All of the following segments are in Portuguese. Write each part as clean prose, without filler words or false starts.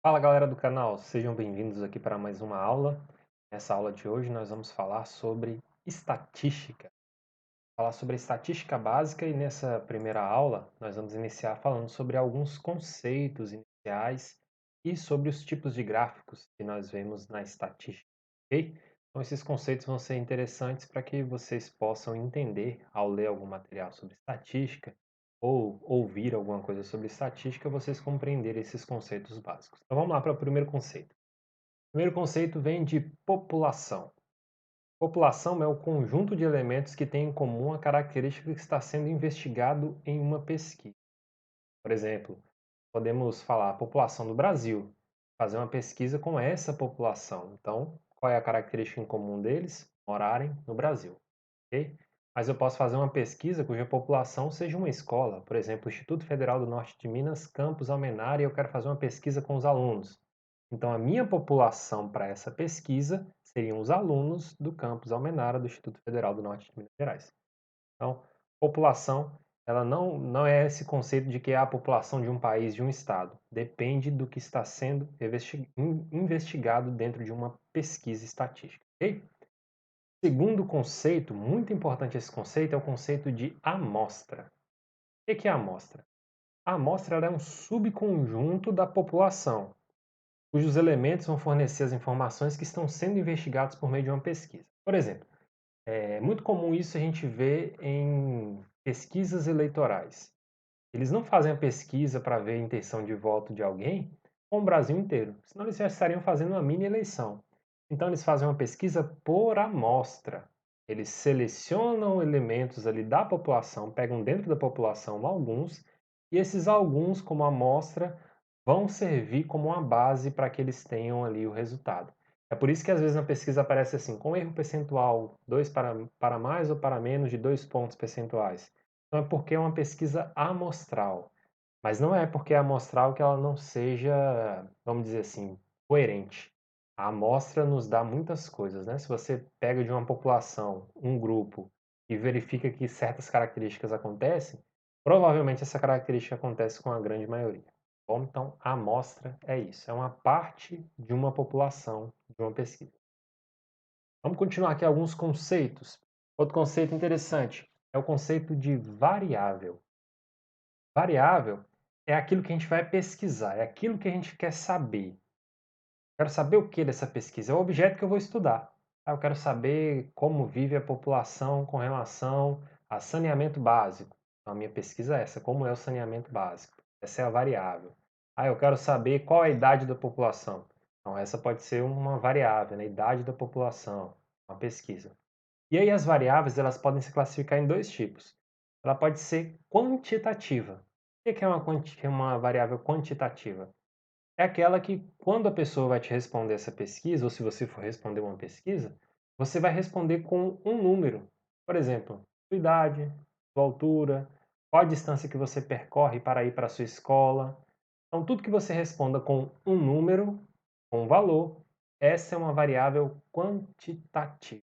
Fala galera do canal, sejam bem-vindos aqui para mais uma aula. Nessa aula de hoje nós vamos falar sobre estatística. Falar sobre a estatística básica e nessa primeira aula nós vamos iniciar falando sobre alguns conceitos iniciais e sobre os tipos de gráficos que nós vemos na estatística, ok? Então esses conceitos vão ser interessantes para que vocês possam entender ao ler algum material sobre estatística ou ouvir alguma coisa sobre estatística, vocês compreenderem esses conceitos básicos. Então vamos lá para o primeiro conceito. O primeiro conceito vem de população. População é o conjunto de elementos que tem em comum a característica que está sendo investigado em uma pesquisa. Por exemplo, podemos falar a população do Brasil, fazer uma pesquisa com essa população. Então, qual é a característica em comum deles? Morarem no Brasil, ok? Mas eu posso fazer uma pesquisa cuja população seja uma escola, por exemplo, o Instituto Federal do Norte de Minas, Campus Almenara, e eu quero fazer uma pesquisa com os alunos. Então, a minha população para essa pesquisa seriam os alunos do Campus Almenara do Instituto Federal do Norte de Minas Gerais. Então, população, ela não é esse conceito de que é a população de um país, de um estado. Depende do que está sendo investigado dentro de uma pesquisa estatística, ok? Segundo conceito, muito importante esse conceito, é o conceito de amostra. O que é a amostra? A amostra ela é um subconjunto da população, cujos elementos vão fornecer as informações que estão sendo investigados por meio de uma pesquisa. Por exemplo, é muito comum isso a gente ver em pesquisas eleitorais. Eles não fazem a pesquisa para ver a intenção de voto de alguém com o Brasil inteiro, senão eles já estariam fazendo uma mini eleição. Então eles fazem uma pesquisa por amostra. Eles selecionam elementos ali da população, pegam dentro da população alguns, e esses alguns, como amostra, vão servir como uma base para que eles tenham ali o resultado. É por isso que às vezes na pesquisa aparece assim, com erro percentual 2 para mais ou para menos de 2 pontos percentuais. Então é porque é uma pesquisa amostral, mas não é porque é amostral que ela não seja, vamos dizer assim, coerente. A amostra nos dá muitas coisas, né? Se você pega de uma população, um grupo, e verifica que certas características acontecem, provavelmente essa característica acontece com a grande maioria. Bom, então a amostra é isso, é uma parte de uma população, de uma pesquisa. Vamos continuar aqui alguns conceitos. Outro conceito interessante é o conceito de variável. Variável é aquilo que a gente vai pesquisar, é aquilo que a gente quer saber. Quero saber o que dessa pesquisa? É o objeto que eu vou estudar. Eu quero saber como vive a população com relação a saneamento básico. Então, a minha pesquisa é essa, como é o saneamento básico. Essa é a variável. Eu quero saber qual é a idade da população. Então, essa pode ser uma variável, né? Idade da população, uma pesquisa. E aí as variáveis elas podem se classificar em dois tipos. Ela pode ser quantitativa. O que é uma variável quantitativa? É aquela que, quando a pessoa vai te responder essa pesquisa, ou se você for responder uma pesquisa, você vai responder com um número. Por exemplo, sua idade, sua altura, qual a distância que você percorre para ir para a sua escola. Então, tudo que você responda com um número, com um valor, essa é uma variável quantitativa.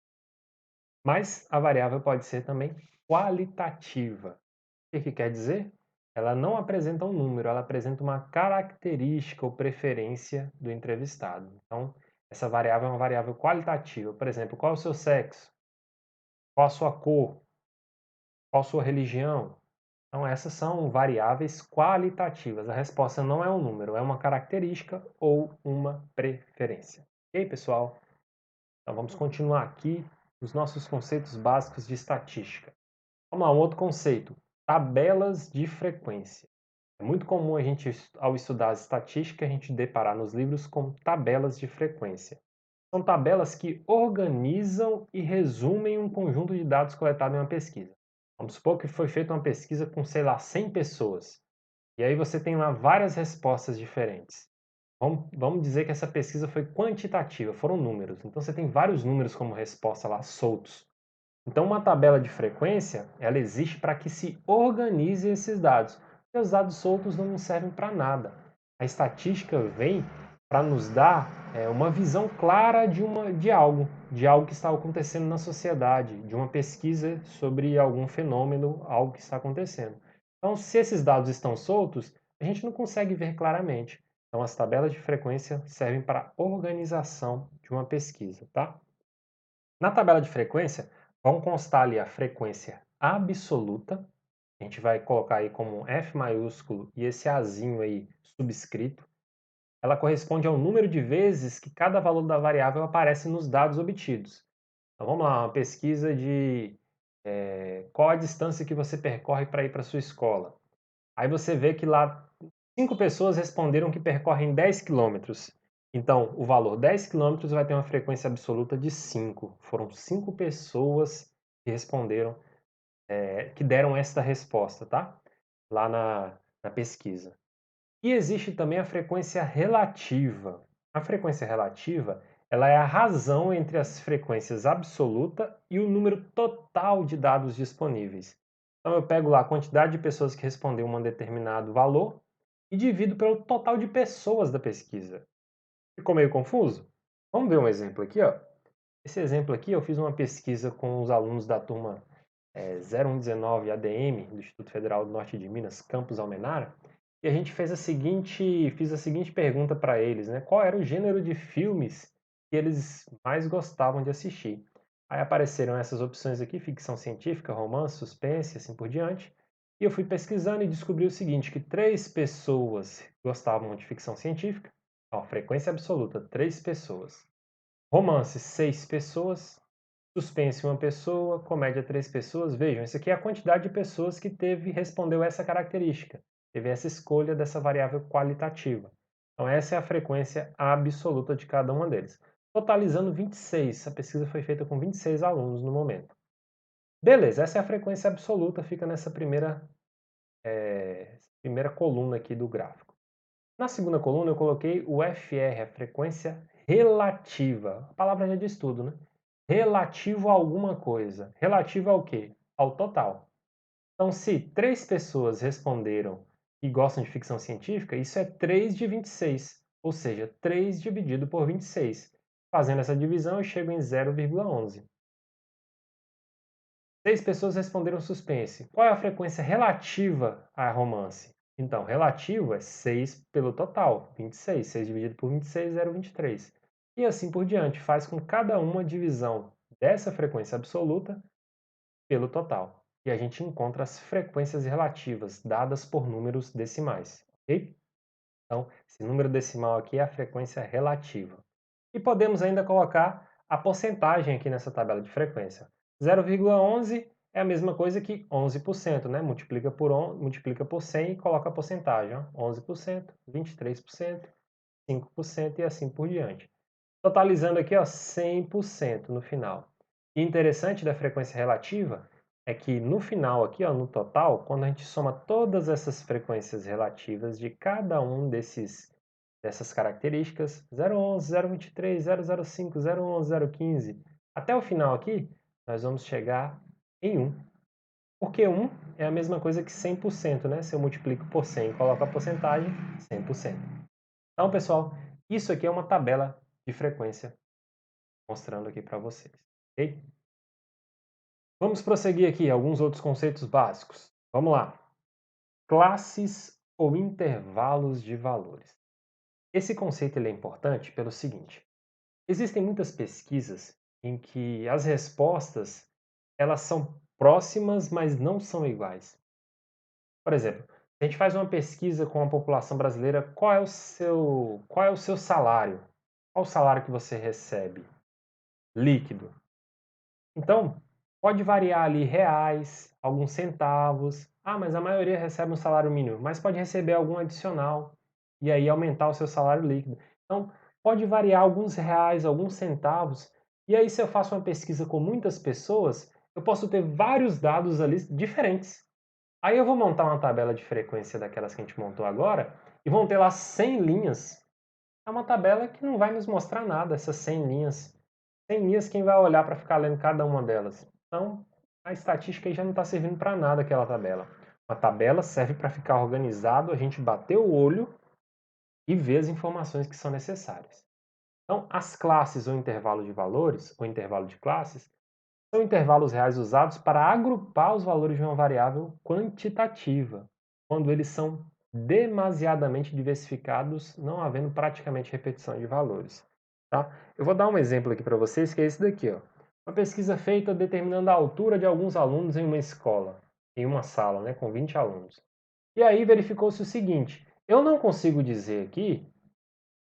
Mas a variável pode ser também qualitativa. O que quer dizer? Ela não apresenta um número, ela apresenta uma característica ou preferência do entrevistado. Então, essa variável é uma variável qualitativa. Por exemplo, qual é o seu sexo? Qual a sua cor? Qual a sua religião? Então, essas são variáveis qualitativas. A resposta não é um número, é uma característica ou uma preferência. Ok, pessoal? Então, vamos continuar aqui os nossos conceitos básicos de estatística. Vamos lá, um outro conceito: tabelas de frequência. É muito comum a gente, ao estudar estatística, a gente deparar nos livros com tabelas de frequência. São tabelas que organizam e resumem um conjunto de dados coletados em uma pesquisa. Vamos supor que foi feita uma pesquisa com, sei lá, 100 pessoas. E aí você tem lá várias respostas diferentes. Vamos dizer que essa pesquisa foi quantitativa, foram números. Então você tem vários números como resposta lá soltos. Então, uma tabela de frequência, ela existe para que se organize esses dados. Porque os dados soltos não servem para nada. A estatística vem para nos dar uma visão clara de algo que está acontecendo na sociedade, de uma pesquisa sobre algum fenômeno, algo que está acontecendo. Então, se esses dados estão soltos, a gente não consegue ver claramente. Então, as tabelas de frequência servem para organização de uma pesquisa, tá? Na tabela de frequência, vão constar ali a frequência absoluta, a gente vai colocar aí como um F maiúsculo e esse Azinho aí subscrito. Ela corresponde ao número de vezes que cada valor da variável aparece nos dados obtidos. Então vamos lá, uma pesquisa de qual a distância que você percorre para ir para a sua escola. Aí você vê que lá 5 pessoas responderam que percorrem 10 quilômetros. Então, o valor 10 quilômetros vai ter uma frequência absoluta de 5. Foram 5 pessoas que responderam, que deram esta resposta, tá? Lá na pesquisa. E existe também a frequência relativa. A frequência relativa, ela é a razão entre as frequências absoluta e o número total de dados disponíveis. Então eu pego lá a quantidade de pessoas que respondeu um determinado valor e divido pelo total de pessoas da pesquisa. Ficou meio confuso? Vamos ver um exemplo aqui, ó. Esse exemplo aqui eu fiz uma pesquisa com os alunos da turma 0119 ADM do Instituto Federal do Norte de Minas, Campus Almenara, e a gente fiz a seguinte pergunta para eles, né? Qual era o gênero de filmes que eles mais gostavam de assistir? Aí apareceram essas opções aqui, ficção científica, romance, suspense, assim por diante. E eu fui pesquisando e descobri o seguinte, que 3 pessoas gostavam de ficção científica, ó, frequência absoluta, 3 pessoas. Romance, 6 pessoas. Suspense, 1 pessoa. Comédia, 3 pessoas. Vejam, isso aqui é a quantidade de pessoas que respondeu essa característica. Teve essa escolha dessa variável qualitativa. Então, essa é a frequência absoluta de cada uma deles. Totalizando 26. A pesquisa foi feita com 26 alunos no momento. Beleza, essa é a frequência absoluta, fica nessa primeira coluna aqui do gráfico. Na segunda coluna eu coloquei o FR, a frequência relativa. A palavra já diz tudo, né? Relativo a alguma coisa. Relativo ao quê? Ao total. Então, se 3 pessoas responderam que gostam de ficção científica, isso é 3 de 26, ou seja, 3 dividido por 26. Fazendo essa divisão, eu chego em 0,11. 6 pessoas responderam suspense. Qual é a frequência relativa a romance? Então, relativo é 6 pelo total, 26. 6 dividido por 26, 0,23. E assim por diante, faz com cada uma divisão dessa frequência absoluta pelo total. E a gente encontra as frequências relativas dadas por números decimais, ok? Então, esse número decimal aqui é a frequência relativa. E podemos ainda colocar a porcentagem aqui nessa tabela de frequência. 0,11 é a mesma coisa que 11%, né? Multiplica por 100 e coloca a porcentagem. Ó. 11%, 23%, 5% e assim por diante. Totalizando aqui, ó, 100% no final. E interessante da frequência relativa é que no final aqui, ó, no total, quando a gente soma todas essas frequências relativas de cada um dessas características, 0,11, 0,23, 0,05, 0,11, 0,15, até o final aqui, nós vamos chegar em 1. Porque 1 é a mesma coisa que 100%, né? Se eu multiplico por 100 e coloco a porcentagem, 100%. Então, pessoal, isso aqui é uma tabela de frequência mostrando aqui para vocês, ok? Vamos prosseguir aqui alguns outros conceitos básicos. Vamos lá. Classes ou intervalos de valores. Esse conceito ele é importante pelo seguinte: existem muitas pesquisas em que as respostas elas são próximas, mas não são iguais. Por exemplo, se a gente faz uma pesquisa com a população brasileira, qual é o seu salário? Qual o salário que você recebe? Líquido. Então, pode variar ali reais, alguns centavos. Ah, mas a maioria recebe um salário mínimo, mas pode receber algum adicional e aí aumentar o seu salário líquido. Então, pode variar alguns reais, alguns centavos. E aí, se eu faço uma pesquisa com muitas pessoas, eu posso ter vários dados ali diferentes. Aí eu vou montar uma tabela de frequência daquelas que a gente montou agora e vão ter lá 100 linhas. É uma tabela que não vai nos mostrar nada, essas 100 linhas. 100 linhas, quem vai olhar para ficar lendo cada uma delas? Então, a estatística aí já não está servindo para nada aquela tabela. Uma tabela serve para ficar organizado, a gente bater o olho e ver as informações que são necessárias. Então, as classes ou intervalo de valores, ou intervalo de classes, são intervalos reais usados para agrupar os valores de uma variável quantitativa, quando eles são demasiadamente diversificados, não havendo praticamente repetição de valores. Tá? Eu vou dar um exemplo aqui para vocês, que é esse daqui. Ó. Uma pesquisa feita determinando a altura de alguns alunos em uma escola, em uma sala, né, com 20 alunos. E aí verificou-se o seguinte, eu não consigo dizer aqui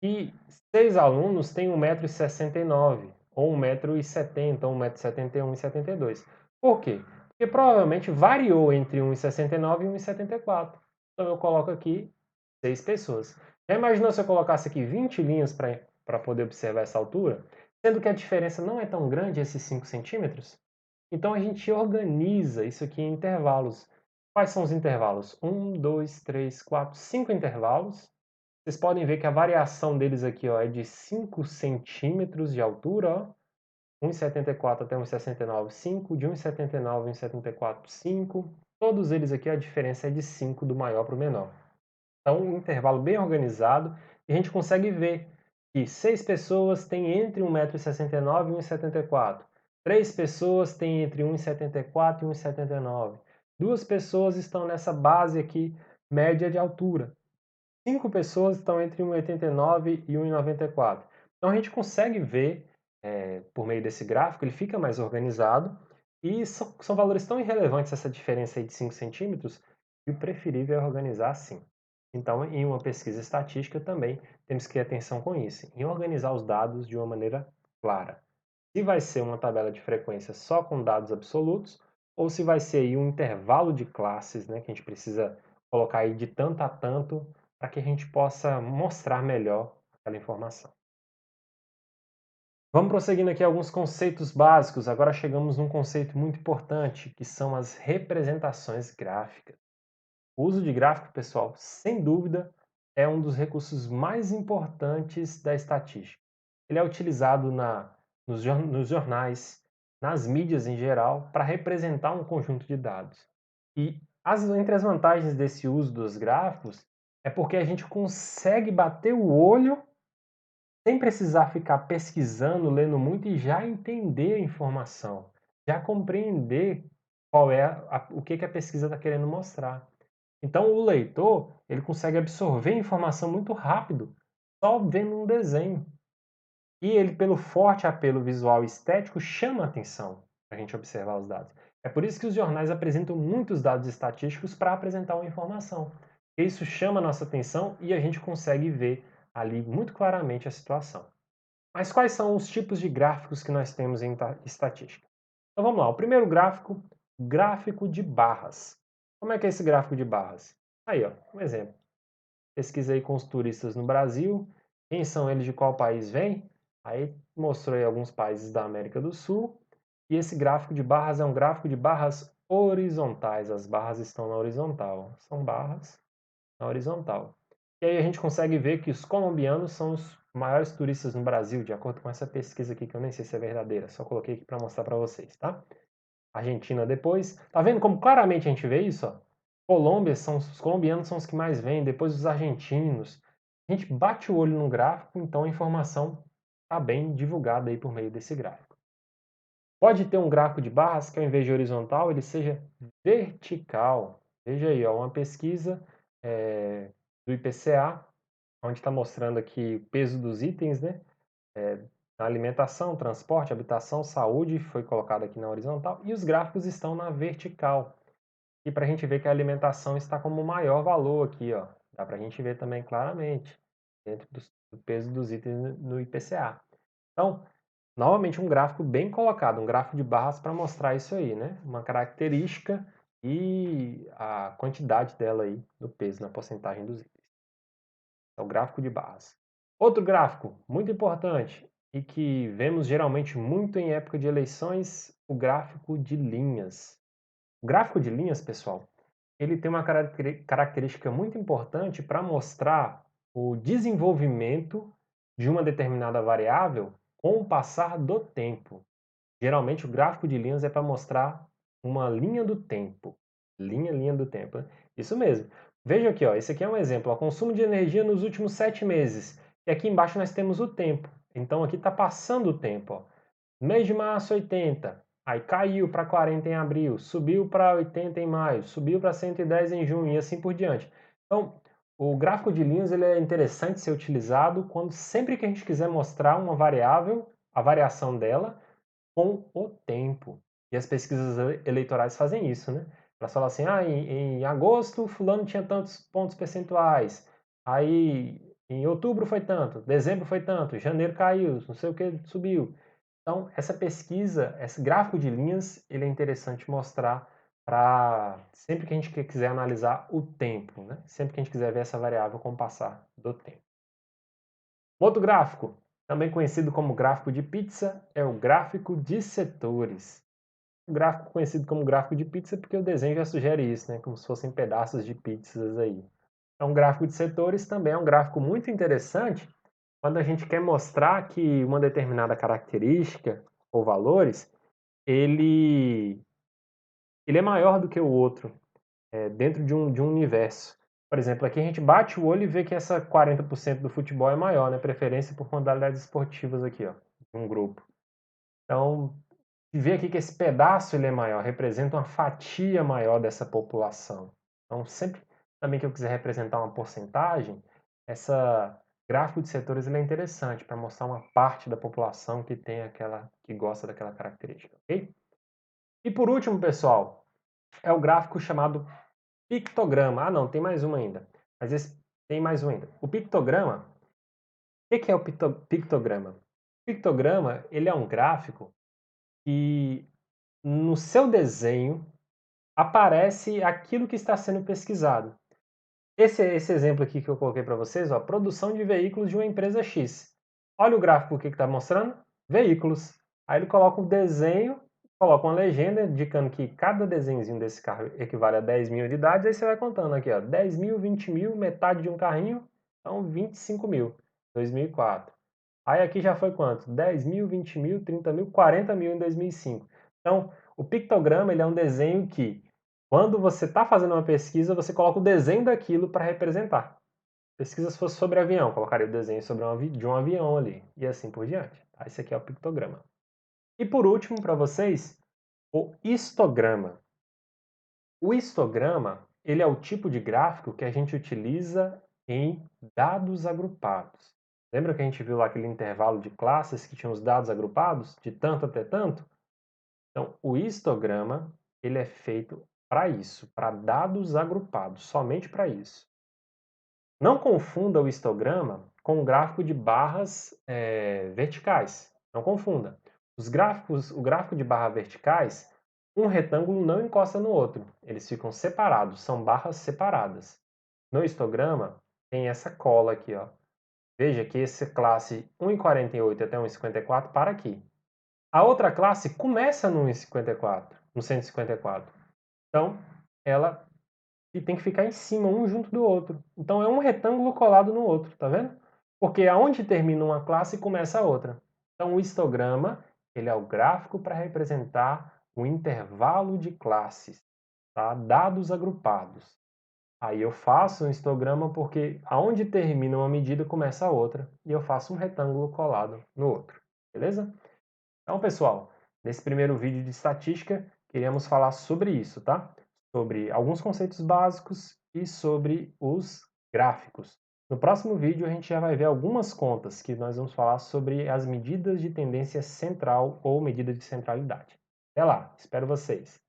que 6 alunos têm 1,69 m, ou 1,70 m, ou 1,71 m e 72. Por quê? Porque provavelmente variou entre 1,69 e 1,74. Então eu coloco aqui 6 pessoas. Já imaginou se eu colocasse aqui 20 linhas para poder observar essa altura? Sendo que a diferença não é tão grande, esses 5 centímetros? Então a gente organiza isso aqui em intervalos. Quais são os intervalos? 1, 2, 3, 4, 5 intervalos. Vocês podem ver que a variação deles aqui, ó, é de 5 centímetros de altura, ó. 1,74 até 1,69, 5. De 1,79 a 1,74, 5. Todos eles aqui a diferença é de 5 do maior para o menor. Então, um intervalo bem organizado e a gente consegue ver que 6 pessoas têm entre 1,69 m e 1,74 m. 3 pessoas têm entre 1,74 e 1,79 m. 2 pessoas estão nessa base aqui média de altura. 5 pessoas estão entre 1,89 e 1,94. Então a gente consegue ver, por meio desse gráfico, ele fica mais organizado e são valores tão irrelevantes essa diferença aí de 5 centímetros que o preferível é organizar assim. Então, em uma pesquisa estatística também temos que ter atenção com isso, em organizar os dados de uma maneira clara. Se vai ser uma tabela de frequência só com dados absolutos ou se vai ser aí um intervalo de classes, né, que a gente precisa colocar aí de tanto a tanto para que a gente possa mostrar melhor aquela informação. Vamos prosseguindo aqui alguns conceitos básicos. Agora chegamos num conceito muito importante, que são as representações gráficas. O uso de gráfico, pessoal, sem dúvida, é um dos recursos mais importantes da estatística. Ele é utilizado nos jornais, nas mídias em geral, para representar um conjunto de dados. E entre as vantagens desse uso dos gráficos é porque a gente consegue bater o olho sem precisar ficar pesquisando, lendo muito e já entender a informação, já compreender qual é o que a pesquisa está querendo mostrar. Então o leitor ele consegue absorver informação muito rápido só vendo um desenho. E ele, pelo forte apelo visual e estético, chama a atenção para a gente observar os dados. É por isso que os jornais apresentam muitos dados estatísticos para apresentar uma informação. Isso chama a nossa atenção e a gente consegue ver ali muito claramente a situação. Mas quais são os tipos de gráficos que nós temos em estatística? Então vamos lá, o primeiro gráfico, gráfico de barras. Como é que é esse gráfico de barras? Aí, ó, um exemplo. Pesquisei com os turistas no Brasil, quem são eles, de qual país vêm? Aí mostrou aí alguns países da América do Sul. E esse gráfico de barras é um gráfico de barras horizontais. As barras estão na horizontal. São barras na horizontal. E aí a gente consegue ver que os colombianos são os maiores turistas no Brasil, de acordo com essa pesquisa aqui, que eu nem sei se é verdadeira, só coloquei aqui para mostrar para vocês, tá? Argentina depois. Tá vendo como claramente a gente vê isso? Ó? Os colombianos são os que mais vêm, depois os argentinos. A gente bate o olho no gráfico, então a informação está bem divulgada aí por meio desse gráfico. Pode ter um gráfico de barras que ao invés de horizontal, ele seja vertical. Veja aí, ó, uma pesquisa do IPCA, onde está mostrando aqui o peso dos itens, né? Na alimentação, transporte, habitação, saúde, foi colocado aqui na horizontal, e os gráficos estão na vertical. E para a gente ver que a alimentação está como o maior valor aqui, ó. Dá para a gente ver também claramente, dentro do peso dos itens no IPCA. Então, novamente um gráfico bem colocado, um gráfico de barras para mostrar isso aí, né? Uma característica e a quantidade dela aí, do peso, na porcentagem dos itens. É o gráfico de barras. Outro gráfico muito importante e que vemos geralmente muito em época de eleições, o gráfico de linhas. O gráfico de linhas, pessoal, ele tem uma característica muito importante para mostrar o desenvolvimento de uma determinada variável com o passar do tempo. Geralmente o gráfico de linhas é para mostrar uma linha do tempo. Linha do tempo, né? Isso mesmo. Veja aqui, ó, esse aqui é um exemplo. O consumo de energia nos últimos 7 meses. E aqui embaixo nós temos o tempo. Então aqui está passando o tempo. Ó. Mês de março, 80. Aí caiu para 40 em abril. Subiu para 80 em maio. Subiu para 110 em junho e assim por diante. Então, O gráfico de linhas ele é interessante ser utilizado quando sempre que a gente quiser mostrar uma variável, a variação dela, com o tempo. E as pesquisas eleitorais fazem isso, né? Elas falam assim, em agosto fulano tinha tantos pontos percentuais, aí em outubro foi tanto, dezembro foi tanto, janeiro caiu, não sei o que subiu. Então, essa pesquisa, esse gráfico de linhas, ele é interessante mostrar para sempre que a gente quiser analisar o tempo, né? Sempre que a gente quiser ver essa variável com o passar do tempo. Outro gráfico, também conhecido como gráfico de pizza, é o gráfico de setores. O gráfico conhecido como gráfico de pizza porque o desenho já sugere isso, né? Como se fossem pedaços de pizzas aí. É um gráfico de setores, também é um gráfico muito interessante quando a gente quer mostrar que uma determinada característica ou valores, ele, ele é maior do que o outro, dentro de um universo. Por exemplo, aqui a gente bate o olho e vê que essa 40% do futebol é maior, né? Preferência por modalidades esportivas aqui, ó, de um grupo. Então, vê aqui que esse pedaço ele é maior, representa uma fatia maior dessa população. Então, sempre também que eu quiser representar uma porcentagem, essa gráfico de setores ele é interessante para mostrar uma parte da população que tem aquela que gosta daquela característica, ok? E por último, pessoal, é o gráfico chamado pictograma. Ah, não, tem mais um ainda. Mas esse tem mais um ainda. O pictograma, o que é o pictograma? O pictograma, ele é um gráfico que no seu desenho aparece aquilo que está sendo pesquisado. Esse exemplo aqui que eu coloquei para vocês, ó, produção de veículos de uma empresa X. Olha o gráfico que está mostrando? Veículos. Aí ele coloca um desenho, coloca uma legenda indicando que cada desenhozinho desse carro equivale a 10.000 unidades, aí você vai contando aqui, ó, 10.000, 20.000, metade de um carrinho, então 25.000, 2004. Aí aqui já foi quanto? 10.000, 20.000, 30.000, 40.000 em 2005. Então, o pictograma ele é um desenho que, quando você está fazendo uma pesquisa, você coloca o desenho daquilo para representar. Pesquisa se fosse sobre avião, colocaria o desenho de um avião ali, e assim por diante. Tá? Esse aqui é o pictograma. E por último, para vocês, o histograma. O histograma ele é o tipo de gráfico que a gente utiliza em dados agrupados. Lembra que a gente viu lá aquele intervalo de classes que tinha os dados agrupados, de tanto até tanto? Então, o histograma ele é feito para isso, para dados agrupados, somente para isso. Não confunda o histograma com o gráfico de barras verticais. Não confunda. O gráfico de barras verticais, um retângulo não encosta no outro. Eles ficam separados, são barras separadas. No histograma, tem essa cola aqui, ó. Veja que essa classe 1,48 até 1,54 para aqui. A outra classe começa no 1,54, no 154. Então, ela tem que ficar em cima, um junto do outro. Então, é um retângulo colado no outro, tá vendo? Porque aonde termina uma classe, começa a outra. Então, o histograma, ele é o gráfico para representar o intervalo de classes, tá? Dados agrupados. Aí eu faço um histograma porque aonde termina uma medida, começa a outra. E eu faço um retângulo colado no outro. Beleza? Então, pessoal, nesse primeiro vídeo de estatística, queríamos falar sobre isso, tá? Sobre alguns conceitos básicos e sobre os gráficos. No próximo vídeo, a gente já vai ver algumas contas que nós vamos falar sobre as medidas de tendência central ou medida de centralidade. Até lá, espero vocês!